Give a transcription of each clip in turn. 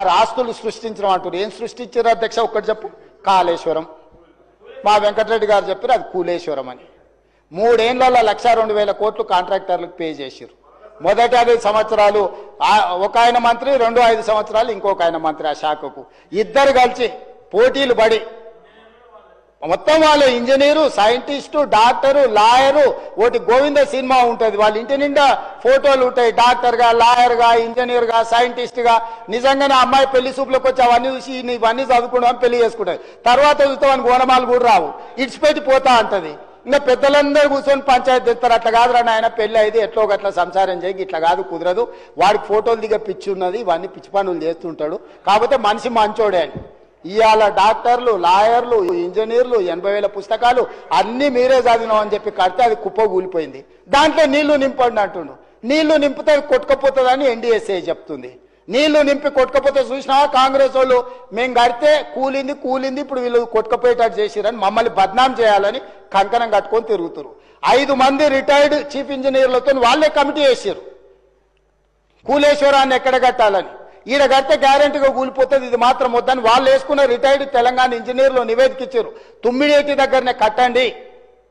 ఆస్తులు సృష్టించడం అంటారు. ఏం సృష్టించారు అధ్యక్ష ఒక్కటి చెప్పు. కాళేశ్వరం. మా వెంకటరెడ్డి గారు చెప్పారు అది కూలేశ్వరం అని. 3 ఏళ్లలో 1,02,000 కోట్లు కాంట్రాక్టర్లకు పే చేశారు. మొదటి 5 సంవత్సరాలు ఒక ఆయన మంత్రి, 5 సంవత్సరాలు ఇంకొక ఆయన మంత్రి. ఆ శాఖకు ఇద్దరు కలిసి పోటీలు పడి మొత్తం వాళ్ళు ఇంజనీరు, సైంటిస్టు, డాక్టరు, లాయరు, ఒకటి గోవింద సినిమా ఉంటుంది. వాళ్ళ ఇంటి నిండా ఫోటోలు ఉంటాయి. డాక్టర్గా, లాయర్గా, ఇంజనీర్గా, సైంటిస్ట్గా. నిజంగానే అమ్మాయి పెళ్లి చూపులకు వచ్చి అవన్నీ చూసి ఇవన్నీ చదువుకుంటామని పెళ్లి చేసుకుంటుంది. తర్వాత చూస్తామని గోనమాలు కూడా రావు, ఇడిచిపెట్టి పోతా అంటది. ఇంకా పెద్దలందరూ కూర్చొని పంచాయతీ తెస్తారు. అట్లా కాదురా నాయన, పెళ్లి అయితే ఎట్లో గట్లా సంసారం చేయి, ఇట్లా కాదు, కుదరదు. వాడికి ఫోటోలు దిగ పిచ్చి ఉన్నది, ఇవన్నీ పిచ్చి పనులు చేస్తుంటాడు. కాకపోతే మనిషి మంచోడే అని. ఇవాళ డాక్టర్లు, లాయర్లు, ఇంజనీర్లు 80,000 పుస్తకాలు అన్నీ మీరే చదివినాం అని చెప్పి కడితే అది కుప్ప కూలిపోయింది. దాంట్లో నీళ్లు నింపండి అంటుండు. నీళ్లు నింపితే కొట్టుకపోతుందని ఎన్డీఎస్ఏ చెప్తుంది. నీళ్లు నింపి కొట్టుకపోతే చూసినా కాంగ్రెస్ వాళ్ళు మేము కడితే కూలింది ఇప్పుడు వీళ్ళు కొట్టుకపోయేటట్టు చేసిరని మమ్మల్ని బద్నాం చేయాలని కంకణం కట్టుకొని తిరుగుతారు. 5 మంది రిటైర్డ్ చీఫ్ ఇంజనీర్లతో వాళ్ళే కమిటీ వేసారు కూలేశ్వరాన్ని ఎక్కడ కట్టాలని. ఈడ కడితే గ్యారెంటీగా కూలిపోతుంది, ఇది మాత్రం వద్దని వాళ్ళు వేసుకున్న రిటైర్డ్ తెలంగాణ ఇంజనీర్లు నివేదిక ఇచ్చారు. తుమ్మిడేటి దగ్గరనే కట్టండి,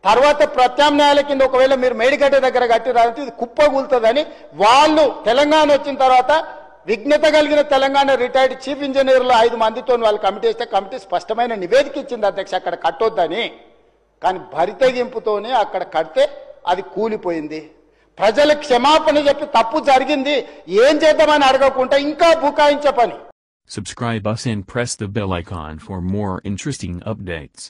తర్వాత ప్రత్యామ్నాయాల కింద ఒకవేళ మీరు మేడిగడ్డ దగ్గర కట్టిరంటే ఇది కుప్ప కూలుతుందని వాళ్ళు తెలంగాణ వచ్చిన తర్వాత విజ్ఞత కలిగిన తెలంగాణ రిటైర్డ్ చీఫ్ ఇంజనీర్లు 5 మందితో వాళ్ళు కమిటీ వేస్తే కమిటీ స్పష్టమైన నివేదిక ఇచ్చింది అధ్యక్ష అక్కడ కట్టొద్దని. కానీ భరితెగింపుతోనే అక్కడ కడితే అది కూలిపోయింది. ప్రజల క్షమాపణ చెప్పి తప్పు జరిగింది ఏం చేద్దామని అడగకుండా ఇంకా బుకాయించే పని. Subscribe us and press the bell icon for more interesting updates.